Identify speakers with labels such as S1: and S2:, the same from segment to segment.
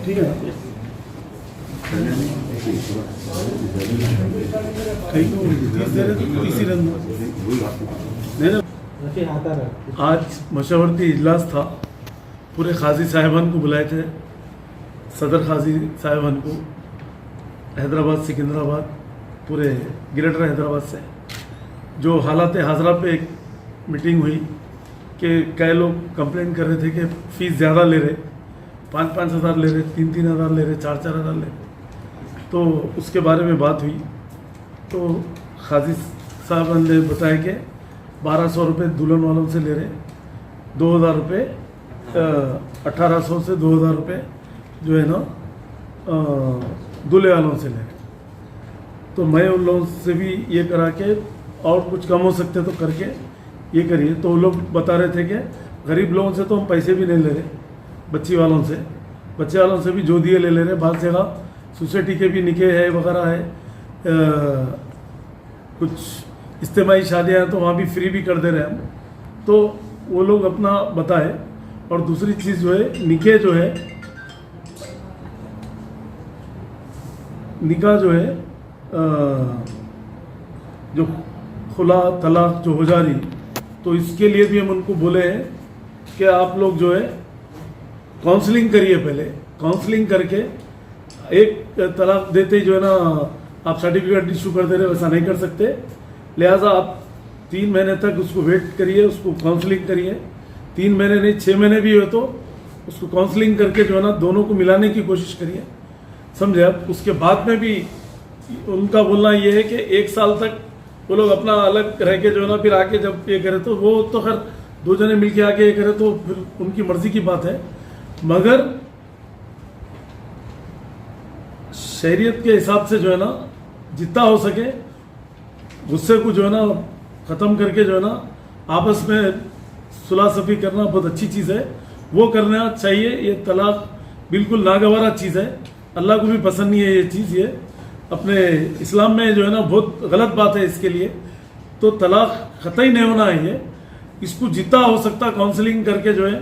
S1: ठीक है कहीं को 30 दे रहे तो 30 ही रन नहीं ना। आज मशावरती इजलास था, पूरे खाजी साहिबान को बुलाए थे, सदर खाजी साहिबान को हैदराबाद सिकंदराबाद पूरे ग्रेटर हैदराबाद से। जो हालात हाजरा पे एक मीटिंग हुई कि कई लोग कंप्लेंट कर रहे थे कि फ़ीस ज़्यादा ले रहे, 5-5 हज़ार ले रहे, 3-3 हज़ार ले रहे, 4-4 हज़ार ले रहे। तो उसके बारे में बात हुई तो खाजी साहब ने बताया कि 1200 रुपये दुल्हन वालों से ले रहे, 2000 रुपये 1800 से 2000 रुपये जो है ना दूल्हे वालों से ले रहे। तो मैं उन लोगों से भी ये करा के और कुछ कम हो सकते तो करके ये करिए। तो वो लोग बता रहे थे कि गरीब लोगों से तो हम पैसे भी नहीं ले रहे, बच्चे वालों से भी जो दिए ले रहे। बहुत जगह सोसाइटी के भी निके है वगैरह है, कुछ इज्तिमाई शादियाँ हैं तो वहाँ भी फ्री भी कर दे रहे हैं हम। तो वो लोग अपना बताए। और दूसरी चीज़ जो है निके जो है, निकाह जो है जो खुला तलाक जो हो जा रही, तो इसके लिए भी हम उनको बोले हैं कि आप लोग जो है काउंसलिंग करिए। पहले काउंसलिंग करके एक तलाक देते ही जो है ना आप सर्टिफिकेट इशू कर दे रहे, वैसा नहीं कर सकते। लिहाजा आप 3 महीने तक उसको वेट करिए, उसको काउंसलिंग करिए। 3 महीने नहीं 6 महीने भी हो तो उसको काउंसलिंग करके जो है ना दोनों को मिलाने की कोशिश करिए, समझे आप। उसके बाद में भी उनका बोलना ये है कि 1 साल तक वो लोग अपना अलग रह के जो है ना फिर आके जब ये करे तो वो तो खैर 2 जने मिलके आके ये करे तो फिर उनकी मर्जी की बात है। मगर शरीयत के हिसाब से जो है ना जितना हो सके गुस्से को जो है ना ख़त्म करके जो है ना आपस में सुलह सफ़ी करना बहुत अच्छी चीज़ है, वो करना चाहिए। ये तलाक बिल्कुल नागवारा चीज़ है, अल्लाह को भी पसंद नहीं है ये चीज़। ये अपने इस्लाम में जो है ना बहुत गलत बात है इसके लिए। तो तलाक ख़त्म नहीं होना है ये। इसको जितना हो सकता काउंसलिंग करके जो है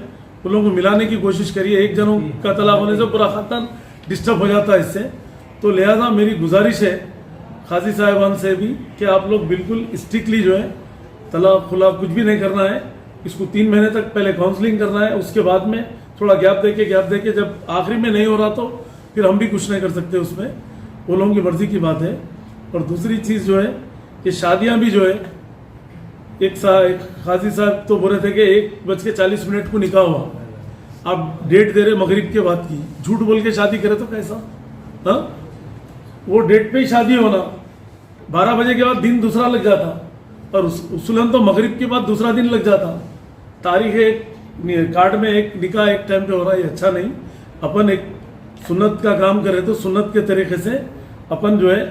S1: उन लोगों को मिलाने की कोशिश करिए। एक जनों का तलाक होने से पूरा ख़ानदान डिस्टर्ब हो जाता है इससे। तो लिहाजा मेरी गुजारिश है खाजी साहिबान से भी कि आप लोग बिल्कुल स्ट्रिक्टली जो है तलाक खुला कुछ भी नहीं करना है। इसको 3 महीने तक पहले काउंसलिंग करना है, उसके बाद में थोड़ा गैप देके जब आखिरी में नहीं हो रहा तो फिर हम भी कुछ नहीं कर सकते, उसमें वो लोगों की मर्जी की बात है। और दूसरी चीज़ जो है कि शादियां भी जो है एक खाजी साहब तो बोल रहे थे कि 1:40 को निकाह हुआ, आप डेट दे रहे मगरिब के बाद की, झूठ बोल के शादी करे तो कैसा? हाँ, वो डेट पे ही शादी होना, 12 बजे के बाद दिन दूसरा लग जाता और उसूलन तो मगरिब के बाद दूसरा दिन लग जाता। तारीख एक कार्ड में एक निकाह एक टाइम पे हो रहा है, ये अच्छा नहीं। अपन एक सुन्नत का काम करे तो सुन्नत के तरीके से अपन जो है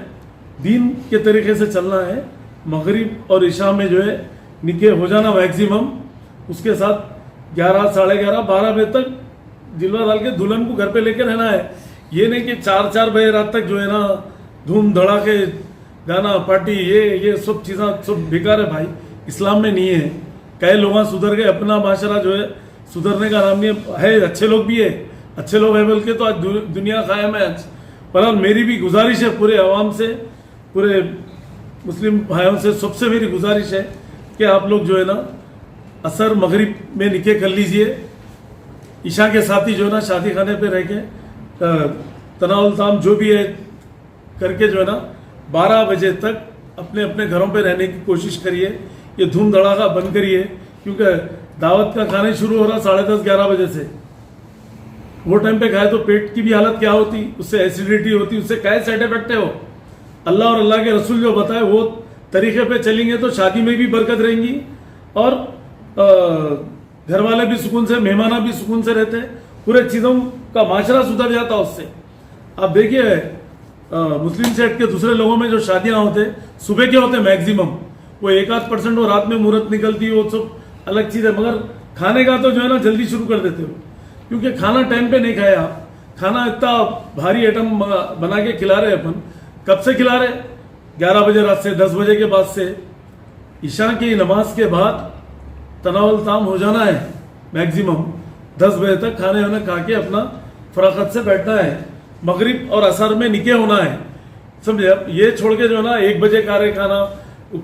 S1: दीन के तरीके से चलना है। मगरिब और इशा में जो है निकाह हो जाना मैक्सिमम, उसके साथ 11, साढ़े 11, 12 बजे तक जिलवा डाल के दुल्हन को घर पे लेके रहना है। ये नहीं कि 4 बजे रात तक जो है ना धूम धड़ाके गाना पार्टी ये सब चीज़ें सब बेकार है भाई, इस्लाम में नहीं है। कई लोग सुधर गए, अपना माशरा जो है सुधरने का नाम नहीं है। अच्छे लोग भी है, अच्छे लोग है बल्कि तो आज दुनिया कायम है। पर मेरी भी गुजारिश है पूरे अवाम से, पूरे मुस्लिम भाइयों से, सबसे मेरी गुजारिश है कि आप लोग जो है ना असर मगरिब में निकाह कर लीजिए। ईशा के साथ ही जो है ना शादी खाने पे रह के तनाउल ताम जो भी है करके जो है ना 12 बजे तक अपने अपने घरों पे रहने की कोशिश करिए। ये धूम धड़ाका बंद करिए, क्योंकि दावत का खाना शुरू हो रहा 10:30-11 बजे से। वो टाइम पे खाए तो पेट की भी हालत क्या होती, उससे एसिडिटी होती, उससे क्या साइड इफेक्ट है। वो अल्लाह और अल्लाह के रसूल जो बताए वो तरीके पे चलेंगे तो शादी में भी बरकत रहेंगी और घर वाले भी सुकून से, मेहमाना भी सुकून से रहते, पूरे चीज़ों का माशरा सुधर जाता उससे। आप देखिए मुस्लिम सेट के दूसरे लोगों में जो शादियां होते सुबह के होते मैक्सिमम, वो 1-8% वो रात में मुहूर्त निकलती है, वो सब अलग चीज़ है। मगर खाने का तो जो है ना जल्दी शुरू कर देते हो, क्योंकि खाना टाइम पे नहीं खाया आप। खाना इतना भारी आइटम बना के खिला रहे अपन, कब से खिला रहे? 11 बजे रात से, 10 बजे के बाद से। ईशा की नमाज के बाद तनावल ताम हो जाना है मैक्सिमम 10 बजे तक, खाने वाने खा के अपना फराखत से बैठना है, मगरिब और असर में निके होना है, समझे। अब ये छोड़ के जो है ना 1 बजे का खाना,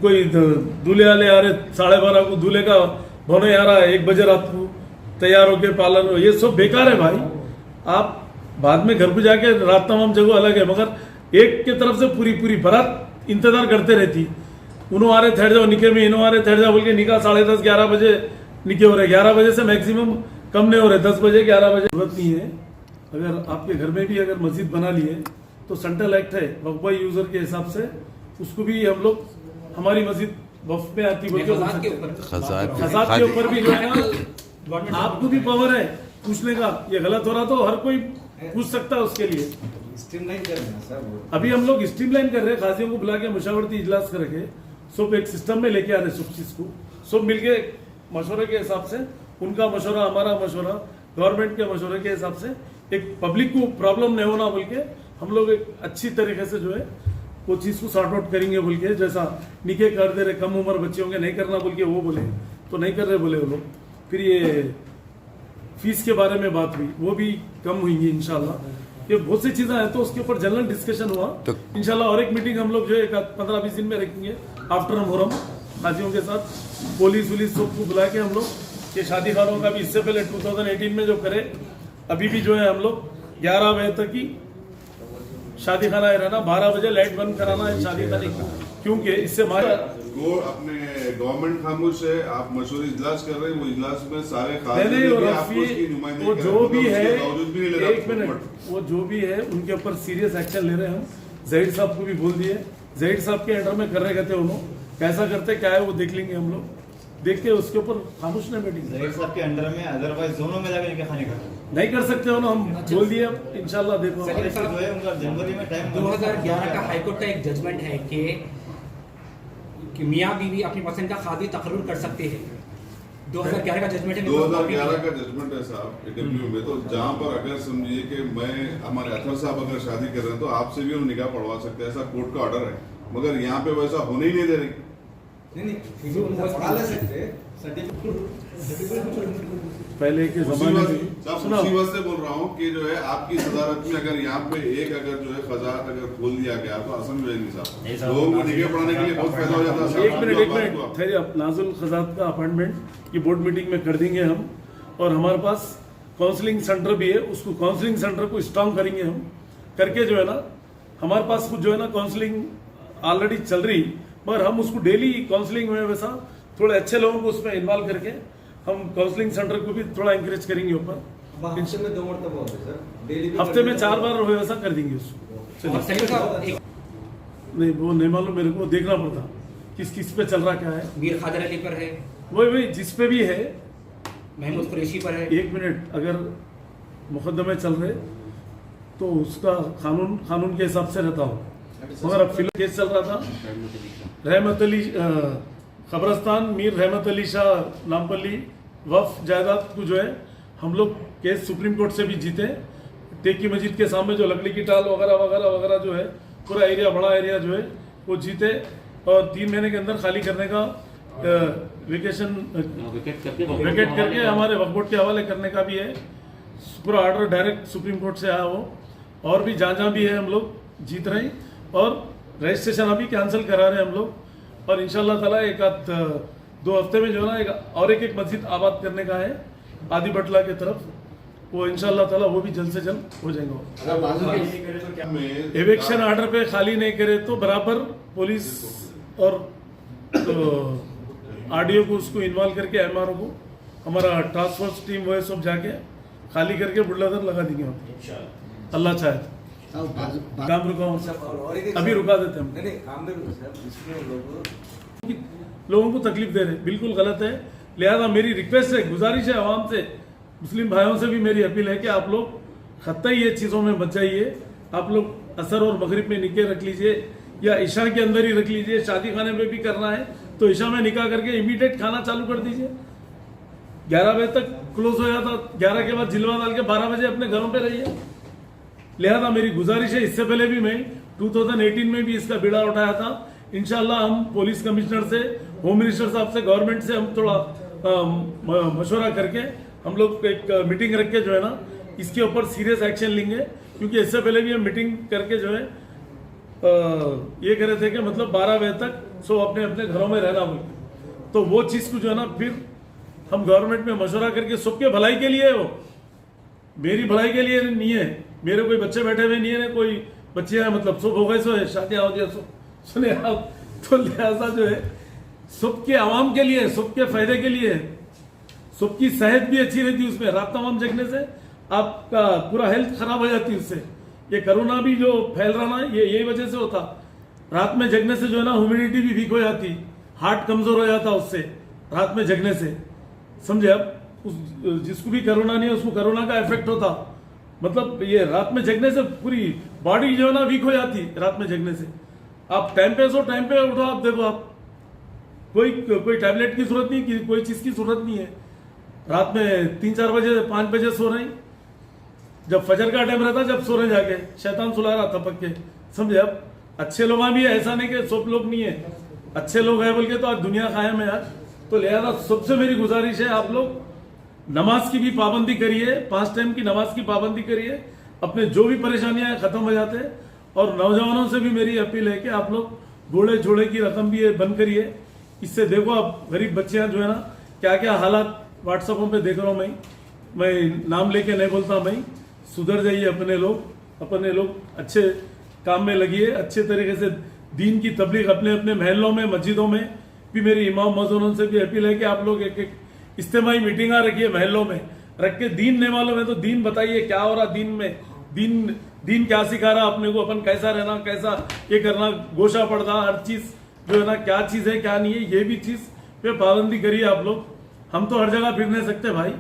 S1: कोई दूल्हे वाले आ रहे 12:30 को, दूल्हे का भोने आ रहा है 1 बजे रात को तैयार होके पार्लर में, ये सब बेकार है भाई। आप बाद में घर पे जाके रात तमाम जगह अलग है, मगर एक की तरफ से पूरी बारात इंतजार करते रहती, उन्हों आ रहे ठहर जाओ निके में, इन्हों आ रहे ठहर जाओ बोल के निकाह 10:30 11 बजे निके हो रहे, 11 बजे से मैक्सिमम कम नहीं हो रहे, 10 बजे 11 बजे। जरूरत नहीं है। अगर आपके घर में भी अगर मस्जिद बना लिए तो सेंट्रल एक्ट है वक्फ बाय यूजर के हिसाब से, उसको भी हम लोग हमारी मस्जिद वक्फ में आती बोल के खजात के ऊपर भी जो है ना आपको भी पावर है पूछने का, ये गलत हो रहा तो हर कोई पूछ सकता है उसके लिए।
S2: स्ट्रीमलाइन कर रहे हैं सर,
S1: अभी हम लोग स्ट्रीमलाइन कर रहे हैं, काजियों को बुला के मुशावरती इजलास करके सब एक सिस्टम में लेके आ रहे सब चीज को, सब मिलके मशवरे के हिसाब से, उनका मशवरा हमारा मशवरा, गवर्नमेंट के मशवरे के हिसाब से एक पब्लिक को प्रॉब्लम नहीं होना बोल के हम लोग एक अच्छी तरीके से जो है वो चीज को सॉर्ट आउट करेंगे बोल के। जैसा निके कर दे रहे कम उम्र बच्चे होंगे नहीं करना बोल के वो बोले तो नहीं कर रहे बोले वो लोग। फिर ये फीस के बारे में बात हुई, वो भी कम हुई इंशाल्लाह। ये बहुत सी चीजें हैं तो उसके ऊपर जनरल डिस्कशन हुआ तो इंशाल्लाह। और एक मीटिंग हम लोग जो है 15-20 दिन में रखेंगे आफ्टर मुहर्रम, हाजियों के साथ पुलिस सबको बुला के हम लोग ये शादी खानों का भी इससे पहले 2018 में जो करे, अभी भी जो है हम लोग 11 बजे तक की शादी खाना है रहना, 12 बजे लाइट बंद कराना है शादी खाने का, क्योंकि इससे
S3: वो अपने गवर्नमेंट खामोश है, आप मशहूर इजलास कर रहे हैं, वो इजलास में सारे
S1: वो जो भी है, एक मिनट, वो जो भी है उनके ऊपर सीरियस एक्शन ले रहे हैं हम। जहीर साहब को भी बोल दिए, जहीर साहब के अंडर में कर रहे थे उन्होंने, कैसा करते क्या है वो देख लेंगे हम लोग, देख के उसके ऊपर खामोश नहीं बैठेंगे।
S2: जहीर साहब के अंडर में अदरवाइज जोनों में जाकर इनके खाने का
S1: नहीं कर सकते हो ना, हम बोल दिए इंशाल्लाह। देखो
S2: उनका जनवरी में टाइम
S4: 2011 का हाईकोर्ट का एक जजमेंट है कि मियाँ बीवी अपनी पसंद का खादी तकर्रुर कर सकते हैं। 2011 का जजमेंट है,
S3: 2011 का जजमेंट है साहब एडब्ल्यू में। तो जहाँ पर अगर समझिए कि मैं हमारे अतर साहब अगर शादी कर रहे हैं तो आपसे भी हम निकाह पढ़वा सकते हैं, ऐसा कोर्ट का ऑर्डर है, मगर यहाँ पे वैसा होने ही नहीं दे रही।
S1: पहले के जमाने में
S3: मुसीबत से बोल रहा हूँ कि जो है आपकी सदारत में अगर यहाँ पे एक अगर जो है खजात अगर खोल दिया गया तो असम में साहब लोगों को निकाह पढ़ाने के लिए बहुत फायदा हो जाता है।
S1: एक मिनट ठहरिए, नाजुल खजात का अपॉइंटमेंट की बोर्ड मीटिंग में कर देंगे हम, और हमारे पास काउंसलिंग सेंटर भी है, उसको काउंसलिंग सेंटर को स्ट्रॉन्ग करेंगे हम करके जो है ना, हमारे पास कुछ जो है ना काउंसलिंग ऑलरेडी चल रही, मगर हम उसको डेली काउंसलिंग में वैसा थोड़े अच्छे लोगों को उसमें इन्वॉल्व करके हम काउंसलिंग सेंटर को भी थोड़ा इंकरेज करेंगे ऊपर। हफ्ते में 4 बार वैसा कर देंगे उसको। नहीं वो नहीं मालूम मेरे को, देखना पड़ता किस किस पे चल रहा क्या है।
S4: मीर खादर अली पर है,
S1: वही जिस पे भी है,
S4: महमूद कुरैशी पर है।
S1: 1 मिनट, अगर मुकदमे चल रहे तो उसका कानून के हिसाब से रहता हो, मगर अब फिलहाल केस चल रहा था रहमत अली कब्रस्तान मीर रहमत अली शाह नामपल्ली वक्फ जायदाद को जो है हम लोग केस सुप्रीम कोर्ट से भी जीते। टेकी मस्जिद के सामने जो लकड़ी की टाल वगैरह वगैरह वगैरह जो है पूरा एरिया, बड़ा एरिया जो है वो जीते, और 3 महीने के अंदर खाली करने का वेकेट करके हमारे वक्फ बोर्ड के हवाले करने का भी है। पूरा ऑर्डर डायरेक्ट सुप्रीम कोर्ट से आया हो, और भी जहाँ भी है हम लोग जीत रहे हैं, और रजिस्ट्रेशन अभी कैंसिल करा रहे हैं हम लोग, और इंशाल्लाह ताला 1-2 हफ्ते में जो है ना और एक मस्जिद आबाद करने का है आदि बटला की तरफ, वो इंशाल्लाह ताला वो भी जल्द से जल्द हो जाएगा। एविक्शन ऑर्डर पे खाली नहीं करे तो बराबर पुलिस और आरडीओ को उसको इन्वॉल्व करके एमआरओ को हमारा टास्क फोर्स टीम वो सब जाके खाली करके बुलडोजर लगा देंगे अल्लाह चाहे तो। काम रुका अभी रुका देते हम, लोगों को तकलीफ दे रहे बिल्कुल गलत है। लिहाजा मेरी रिक्वेस्ट है, गुजारिश है आवाम से, मुस्लिम भाइयों से भी मेरी अपील है कि आप लोग खत्ता ये चीज़ों में बच जाइए। आप लोग असर और मगरिब में निकाह रख लीजिए, या ईशा के अंदर ही रख लीजिए। शादी खाने में भी करना है तो ईशा में निकाह करके इमीडिएट खाना चालू कर दीजिए। 11 बजे तक क्लोज हो जाता, 11 के बाद जिलवा डाल के 12 बजे अपने घरों पे रहिए। लिहाजा मेरी गुजारिश है, इससे पहले भी मैं 2018 में भी इसका बीड़ा उठाया था। इंशाल्लाह हम पुलिस कमिश्नर से, होम मिनिस्टर साहब से, गवर्नमेंट से हम थोड़ा मशवरा करके हम लोग एक मीटिंग रख के जो है ना इसके ऊपर सीरियस एक्शन लेंगे, क्योंकि इससे पहले भी हम मीटिंग करके जो है ये कह रहे थे कि मतलब 12 बजे तक सब अपने अपने घरों में रहना बोल, तो वो चीज़ को जो है ना फिर हम गवर्नमेंट में मशवरा करके सबके भलाई के लिए है, वो मेरी भलाई के लिए नहीं है, मेरे कोई बच्चे बैठे हुए नहीं है, कोई बच्चे हैं, मतलब सब हो गए, सो है शादियाँ हो गया, सो सुने आप, तो लिहाजा जो है सबके आवाम के लिए, सबके फायदे के लिए, सबकी सेहत भी अच्छी रहती है उसमें। रात तमाम जगने से आपका पूरा हेल्थ खराब हो जाती है उससे। ये कोरोना भी जो फैल रहा ना, ये यही वजह से होता, रात में जगने से जो है ना ह्यूमिडिटी भी वीक हो जाती, हार्ट कमजोर हो जाता उससे रात में जगने से, समझे आप। जिसको भी कोरोना नहीं है उसको कोरोना का इफेक्ट होता, मतलब ये रात में जगने से पूरी बॉडी जो है ना वीक हो जाती रात में जगने से। आप टाइम पे सो, टाइम पे उठो, आप देखो, आप कोई टैबलेट की जरूरत नहीं, कोई चीज की जरूरत नहीं है। रात में 3-4 बजे 5 बजे सो रहे, जब फजर का टाइम रहता जब सो रहे जाके, शैतान सुला रहा थपक के, समझे आप। अच्छे लोग भी है, ऐसा नहीं कि सब लोग नहीं है, अच्छे लोग हैं बोल के तो आज दुनिया कायम है आज। तो लिहाजा सबसे मेरी गुजारिश है, आप लोग नमाज की भी पाबंदी करिए, 5 टाइम की नमाज की पाबंदी करिए, अपने जो भी परेशानियां खत्म हो जाते हैं। और नौजवानों से भी मेरी अपील है कि आप लोग बूढ़े जोड़े की रकम भी बंद करिए। इससे देखो आप गरीब बच्चियां जो है ना क्या क्या हालात व्हाट्सएपों पे देख रहा हूं, मैं नाम लेके नहीं बोलता, मैं सुधर जाइए अपने लोग अच्छे काम में लगिए, अच्छे तरीके से दीन की तबलीग अपने अपने महलों में, मस्जिदों में भी। मेरी इमाम मौजूदों से भी अपील है कि आप लोग एक इज्तिमाई मीटिंग रखिए महलों में, रख के दीन नहीं मालूम है तो दीन बताइए क्या हो रहा दीन में, दीन क्या सिखा रहा अपने को, अपन कैसा रहना, कैसा ये करना, गोशा पड़ना, हर चीज जो है ना क्या चीज है क्या नहीं है, ये भी चीज पे पाबंदी करिए आप लोग। हम तो हर जगह फिर नहीं सकते भाई,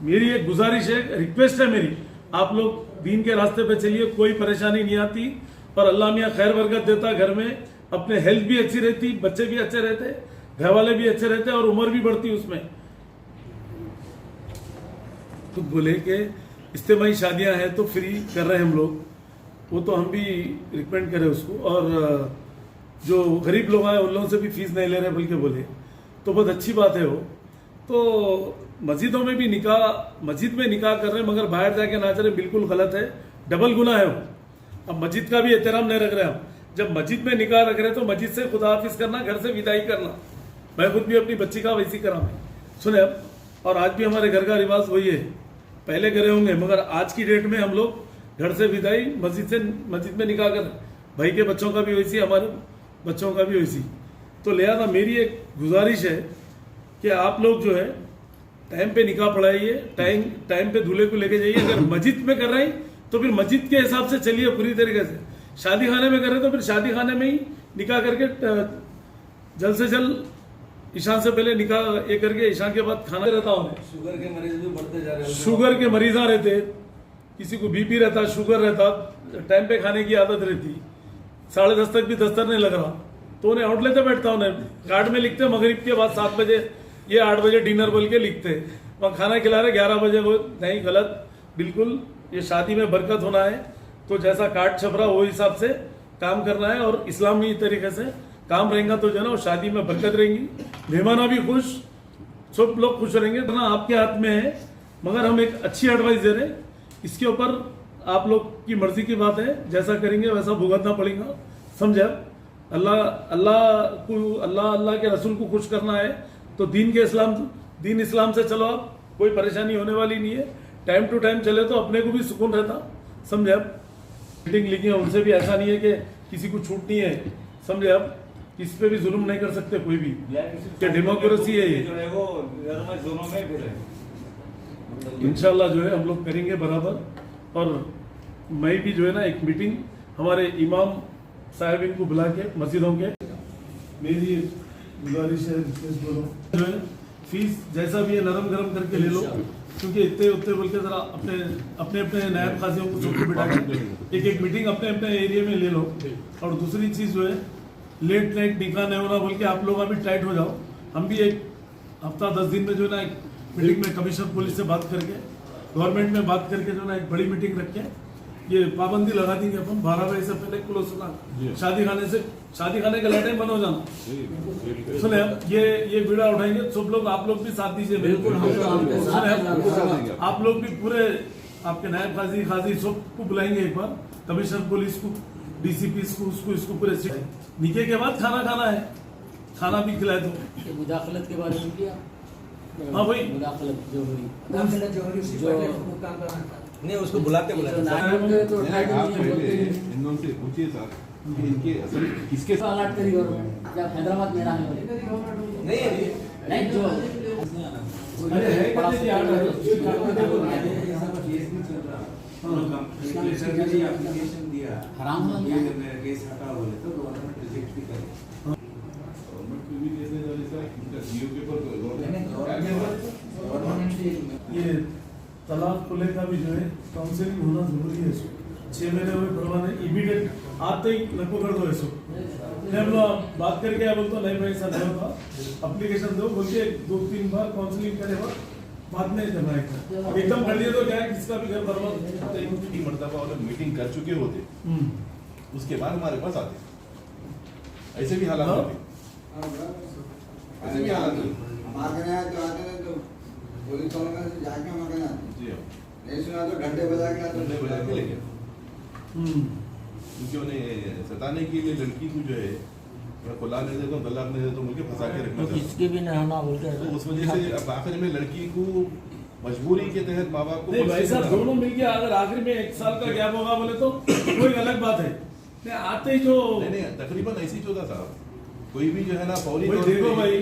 S1: मेरी एक गुजारिश है, रिक्वेस्ट है मेरी, आप लोग दीन के रास्ते पे चलिए, कोई परेशानी नहीं आती और अल्लाह मियाँ खैर बरकत देता घर में, अपने हेल्थ भी अच्छी रहती, बच्चे भी अच्छे रहते, घर वाले भी अच्छे रहते और उम्र भी बढ़ती उसमें। खुद बोले कि इज्तिमाई शादियां हैं तो फ्री कर रहे हैं हम लोग, वो तो हम भी रिकमेंड करें उसको, और जो गरीब लोग आए उन लोगों से भी फीस नहीं ले रहे बल्कि बोले, तो बहुत अच्छी बात है वो। तो मस्जिदों में भी निकाह, मस्जिद में निकाह कर रहे हैं मगर बाहर जाके नाच रहे, बिल्कुल गलत है, डबल गुनाह है वो। अब मस्जिद का भी एहतराम नहीं रख रहे हम, जब मस्जिद में निकाह रख रहे तो मस्जिद से खुदा हाफिज करना, घर से विदाई करना। मैं खुद भी अपनी बच्ची का वैसी करा मैं, सुने अब, और आज भी हमारे घर का रिवाज वही है, पहले करे होंगे मगर आज की डेट में हम लोग घर से विदाई, मस्जिद में निकाह कर, भाई के बच्चों का भी वैसी, हमारे बच्चों का भी वैसी। तो लिहाजा मेरी एक गुजारिश है कि आप लोग जो है टाइम पे निकाह पढ़ाइए, टाइम पे दूल्हे को लेके जाइए। अगर मस्जिद में कर रहे हैं तो फिर मस्जिद के हिसाब से चलिए पूरी तरीके से। शादी खाने में कर रहे हैं तो फिर शादी खाने में ही निकाह करके जल्द से जल्द ईशान से पहले निकाह ये करके ईशान के बाद खाना रहता हूँ।
S5: शुगर के मरीज भी बढ़ते जा रहे हैं,
S1: शुगर के मरीजा रहते, किसी को बीपी रहता, शुगर रहता, टाइम पे खाने की आदत रहती, 10:30 तक भी दस्तर नहीं लग रहा तो उन्हें आउट लेते बैठता, उन्हें कार्ड में लिखते मगरिब के बाद 7 बजे, ये 8 बजे डिनर बोल के लिखते, वहाँ खाना खिला रहे 11 बजे, वो नहीं, गलत बिल्कुल। ये शादी में बरकत होना है तो जैसा कार्ड छप रहा वो हिसाब से काम करना है, और इस्लामी तरीके से काम रहेगा तो जो है ना वो शादी में बरकत रहेंगी, मेहमाना भी खुश, सब लोग खुश रहेंगे। तो ना आपके हाथ में है, मगर हम एक अच्छी एडवाइस दे रहे हैं, इसके ऊपर आप लोग की मर्जी की बात है, जैसा करेंगे वैसा भुगतना पड़ेगा, समझे। अल्लाह के रसूल को खुश करना है तो दीन इस्लाम से चलो आप, कोई परेशानी होने वाली नहीं है, टाइम टू टाइम चले तो अपने को भी सुकून रहता, समझे आप। मीटिंग लिखी है उनसे भी ऐसा नहीं है कि किसी को छूट नहीं है, समझे आप, किस पे भी जुल्म नहीं कर सकते कोई भी, क्या डेमोक्रेसी है ये।
S2: जो है वो जोनों में फिर है।
S1: इंशाल्लाह जो है हम लोग करेंगे बराबर। और मैं भी जो है ना एक मीटिंग हमारे इमाम साहब इनको बुला के मस्जिदों के, मेरी गुजारिश है जो है फीस जैसा भी है नरम गरम करके ले लो, क्योंकि इतने उतने बोल के जरा अपने नायब काजियों को सबको बिठा के एक मीटिंग अपने अपने एरिया में ले लो। और दूसरी चीज जो है लेट नाइट निकाह नहीं होना बोल के आप लोग अभी टाइट हो जाओ, हम भी एक हफ्ता 10 दिन में जो है ना एक मीटिंग में कमिश्नर पुलिस से बात करके, गवर्नमेंट में बात करके जो है ना एक बड़ी मीटिंग रख के ये पाबंदी लगा देंगे अपन 12 बजे से पहले क्लोज होना, शादी खाने का लाइटें बंद हो जाना। सुने ये बीड़ा उठाएंगे सब लोग, आप लोग भी साथ दीजिए, बिल्कुल आप लोग भी पूरे आपके नायब काजी काजी सबको बुलाएंगे एक बार, कमिश्नर पुलिस को, डीसीपी को, उसको इसको पूरे निके के बाद खाना खाना है, खाना भी खिलाए दो।
S6: ये मुदाखलत के बारे में किया।
S1: हाँ भाई।
S6: मुदाखलत जो हुई,
S5: नहीं उसको बुलाते
S6: जो नायब के तो उठाए
S7: आप
S6: नहीं
S7: पहले
S6: बोलते
S7: इन लोगों से पूछिए सर कि इनके असल किसके
S6: किसको अलर्ट करी गवर्नमेंट जब हैदराबाद में रहा है नहीं जो
S1: अरे है
S6: बड़ा
S1: कहते जी आर्डर
S2: एप्लीकेशन दिया
S6: हराम हो
S2: ये
S6: गया।
S2: मेरा केस हटा बोले तो गवर्नमेंट रिजेक्ट भी करे।
S7: गवर्नमेंट को भी कहते हैं जैसा इनका जीओ के ऊपर
S1: ये तलाक खुले का भी जो है काउंसलिंग होना जरूरी है। इसको 6 महीने हुए परवाने इमीडिएट आते ही लगभग कर दो इसको। मैं बोला बात करके क्या बोलता नहीं भाई ऐसा नहीं होता, एप्लीकेशन दो बोल के 2-3 बार काउंसलिंग करे बाद में करना है। एकदम कर दिया तो क्या है किसका भी घर बर्बाद।
S7: एक मरतबा वो लोग मीटिंग कर चुके होते, उसके बाद हमारे पास आते, ऐसे भी हालात
S1: हाँ।
S7: होते, ऐसे भी हालात होते।
S8: हमारे यहाँ जो आते हैं तो पुलिस वालों का जाके हमारे यहाँ आते हैं।
S7: जी हाँ,
S8: नहीं सुना तो घंटे बजा के आते हैं।
S7: डंडे बजा के लेके क्योंकि उन्हें सताने के लिए लड़की को जो है मैं खुला नहीं देता हूँ, तलाक नहीं देता हूँ, मुझे फंसा के रखना चाहता
S6: किसके भी नहीं होना बोल के
S7: हूँ। तो उस वजह से अब आखिर में लड़की को मजबूरी के तहत माँ बाप को
S1: नहीं भाई साहब दोनों मिलके अगर आखिर में 1 साल का गैप होगा बोले तो कोई अलग बात है। नहीं आते ही जो
S7: नहीं नहीं तकरीबन ऐसी चौदह साहब कोई भी जो है ना फौरी
S1: भाई
S7: तौर
S1: देखो
S7: पे-
S1: भाई